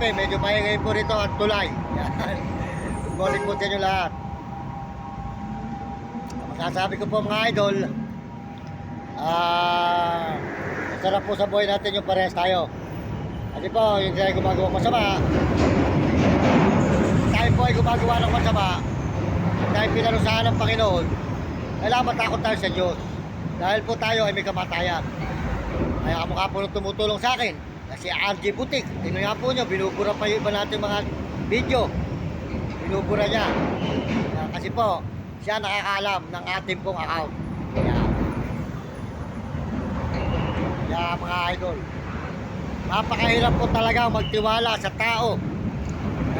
kape, medyo maingay po rito at tulay. Yan. Good morning po sa inyo lahat. Masasabi ko po mga idol, masarap po sa buhay natin yung parehas tayo. Kasi po, yung tayo gumagawa masama, tayo po ay gumagawa ng masama, dahil pinarusahan ng Panginoon, kailangan matakot tayo sa Diyos. Dahil po tayo ay may kamatayan. Kaya kamukha po nung tumutulong sa akin, na si RJ Butik. Tingnan nga po nyo, binubura pa yung iba natin mga video. Binubura niya. Kasi po, siya nakakaalam ng ating pong account. Kaya mga idol, napakahirap po talaga magtiwala sa tao.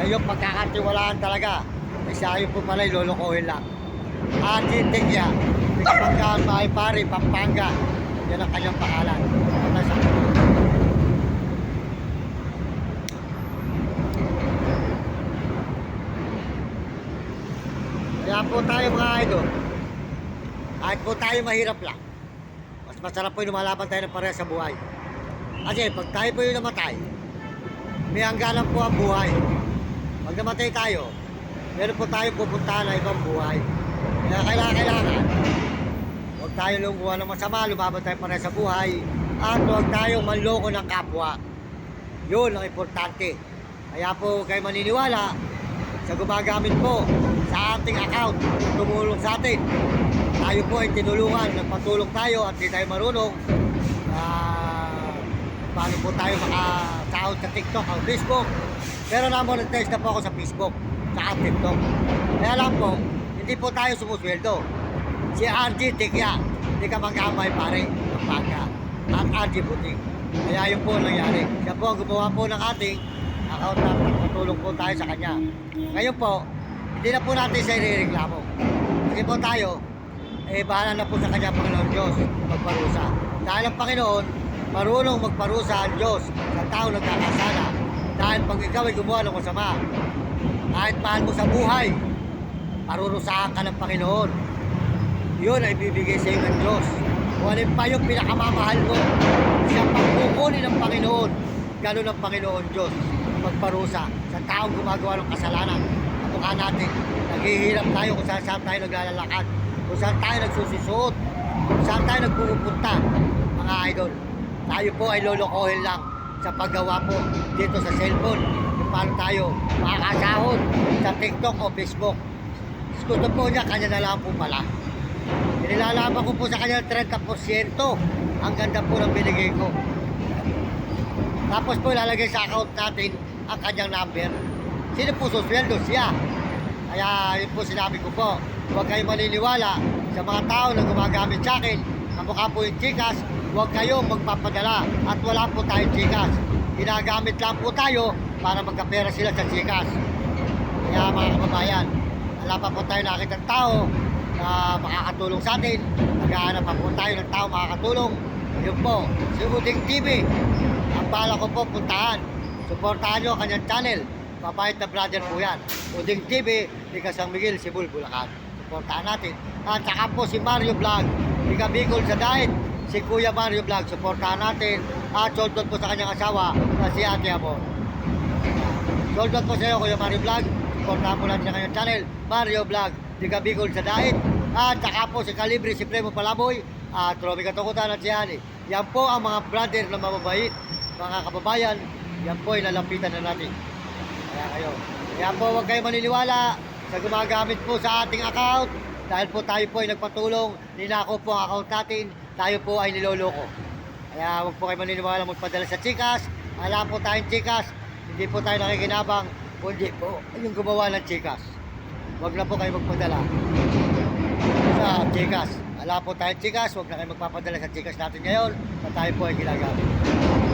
Ngayon pagkakatiwalaan talaga, kasi ayaw po pala lulukuhin lang. RJ Tigya, Kapanggaan Bahay Pari, Pampanga. Yan ang kanyang pangalan. Kaya po tayo mga idol, kahit po tayo mahirap lang, mas masarap po yung lumalaban tayo ng pareha sa buhay. Kasi pag tayo po yung namatay, may hangganan po ang buhay. Pag namatay tayo, meron po tayo pupuntahan na ibang buhay. Kaya kailangan huwag tayo lungguhan ng masama, lumaban tayo pareha sa buhay, at huwag tayong manloko ng kapwa. Yun ang importante. Kaya po kayo maniniwala sa gumagamit po sa ating account, tumulong sa atin. Tayo po ay tinulungan, nagpatulong tayo at di tayo marunong paano po tayo makasahod sa TikTok o Facebook. Pero na-monetize na po ako sa Facebook sa TikTok. Kaya lang po, hindi po tayo sumusweldo. Si RJ Tigya, hindi ka mag-amay pare ng Pampanga, at RJ Butik. Kaya yun po nangyari. Siya po ang gumawa po ng ating account na patulong po tayo sa kanya. Ngayon po, hindi na po natin siya irereklamo. Kasi po tayo, bahala na po sa kanya Panginoon Diyos magparusa. Dahil ang Panginoon, marunong magparusa ang Diyos sa tao nagkakasala. Dahil pag ikaw ay gumawa ng masama, kahit mahal mo sa buhay, parurusahan ka ng Panginoon. Yun ay bibigay sa iyo ng Diyos. Kung alin pa yung pinakamamahal mo, siya pagkukunin ng Panginoon. Ganun ang Panginoon Diyos magparusa sa taong gumagawa ng kasalanan. Mukha natin, naghihirap tayo kung saan tayo naglalakad, kung saan tayo nagsusisuot, kung saan tayo nagpupunta. Mga idol, tayo po ay lolokohin lang sa paggawa po dito sa cellphone kung paano tayo makakasahod sa TikTok o Facebook. Gusto po niya, kanya na lang po pala. Inilalaban ko po sa kanya 30%. Ang ganda po ng binigay ko. Tapos po ilalagay sa account natin ang kanyang number. Sino po susweldo? Siya. Kaya yun po sinabi ko po, huwag kayong maniniwala sa mga tao na gumagamit sa akin. Kamukha po yung Gcash, huwag kayong magpapadala at wala po tayong Gcash. Ginagamit lang po tayo para magkapera sila sa Gcash. Kaya mga kababayan, wala pa po tayo nakita ng tao na makakatulong sa atin. Naghahanap pa po tayo ng tao makakatulong. Yun po, si Uding TV. Ang bala ko po puntahan. Suportahan nyo ang kanyang channel. Mabait na brother po yan. Uding TV, Liga San Miguel, Cebu, Bulacan. Suportahan natin. At saka po si Mario Vlog, Liga Bicol sa Dait. Si Kuya Mario Vlog, suportahan natin. At soldot po sa kanyang asawa na si Ate Amor. Soldot po sa iyo, Kuya Mario Vlog. Suportahan po natin sa kanyang channel, Mario Vlog, Liga Bicol sa Dait. At saka po si Calibre, si Premo Palaboy, at Romy Katukutan at si Ali. Yan po ang mga brother na mababait, mga kababayan. Yan po ay lalapitan na natin. Kaya po huwag kayo maniniwala sa gumagamit po sa ating account. Dahil po tayo po ay nagpatulong, ninako po ang account natin, tayo po ay niloloko. Kaya huwag po kayo maniniwala magpadala sa Gcash. Wala po tayong Gcash, hindi po tayo nakikinabang, kundi po yung gumawa ng Gcash. Huwag na po kayo magpadala sa Gcash. Wala po tayong Gcash, huwag na kayo magpapadala sa Gcash natin ngayon na tayo po ay ginagamit.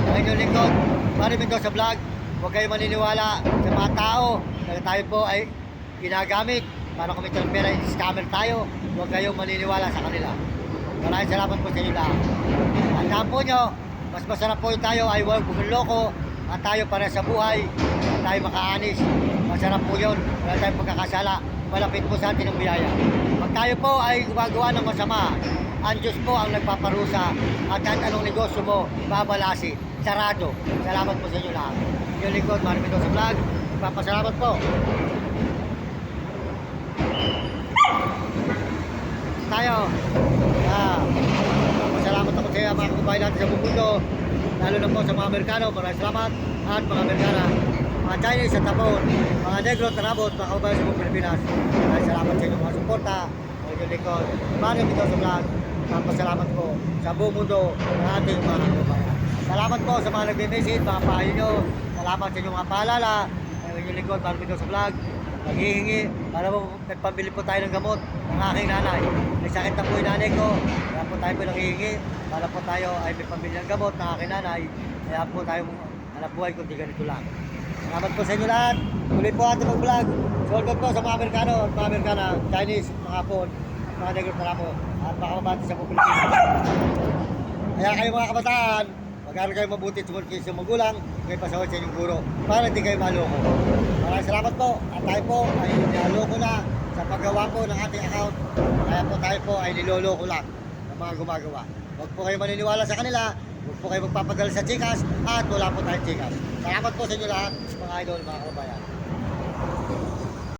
Ang inyong lingkod, Manny Mendoza Vlog. Huwag kayo maniniwala sa mga tao na tayo po ay ginagamit para kumita ng pera, scammer tayo. Huwag kayong maniniwala sa kanila. Maraming salamat po sa inyo lahat. Tandaan po nyo, mas masarap po tayo ay huwag bumuloko at tayo para sa buhay at tayo makaanis. Masarap po yun. Wala tayong pagkakasala. Malapit po sa atin ang biyaya. Pag tayo po ay gumagawa ng masama, ang Diyos po ang nagpaparusa at kahit anong negosyo mo, babalasin, sarado. Salamat po sa inyo lahat. Yung likod, Manny Mendoza Vlog, papasalamat po. Tayo. Pasalamat ako sa iyo mga kababayan natin sa buong mundo, lalo na po sa mga Amerikano, maraming salamat, at mga Amerikana, mga Chinese sa Tapon, mga Negro, Tanabot, mga kababayan sa buong Pilipinas. Maraming salamat sa inyong mga suporta, sa inyong likod, Manny Mendoza Vlog, pasalamat po sa buong mundo ng ating mga kababayan. Salamat po sa mga nagme-message, mga pahayo nyo, salamat sa inyong mga paalala, sa inyong likod, Manny Mendoza Vlog, naghihingi para po nagpambili po tayo ng gamot ng aking nanay. May sakit na po yung nanay ko, kaya po tayo po naghihingi para po tayo ay may pambili ng gamot ng aking nanay. Kaya po tayo hanap buhay kundi ganito lang. Salamat po sa inyo lahat. Tuloy po ating mag-vlog. Solgot po sa mga Amerikano at mga Amerikana, Chinese, mga Hapon, mga Negro Taramo, at mga kababati sa buong Pilipinas. Kaya kayo mga kabataan, mag-aaral kayo mabuti, sumunod kayo sa magulang, kayo pasawad sa inyong guro, para hindi kayo maloko. Maraming salamat po. At tayo po ay niloloko na sa paggawa po ng ating account. Kaya po tayo po ay niloloko lang ng mga gumagawa. Huwag po kayo maniniwala sa kanila, huwag po kayo magpapagal sa Gcash, at wala po tayong Gcash. Salamat po sa inyo lahat, mga idol, mga kababayan.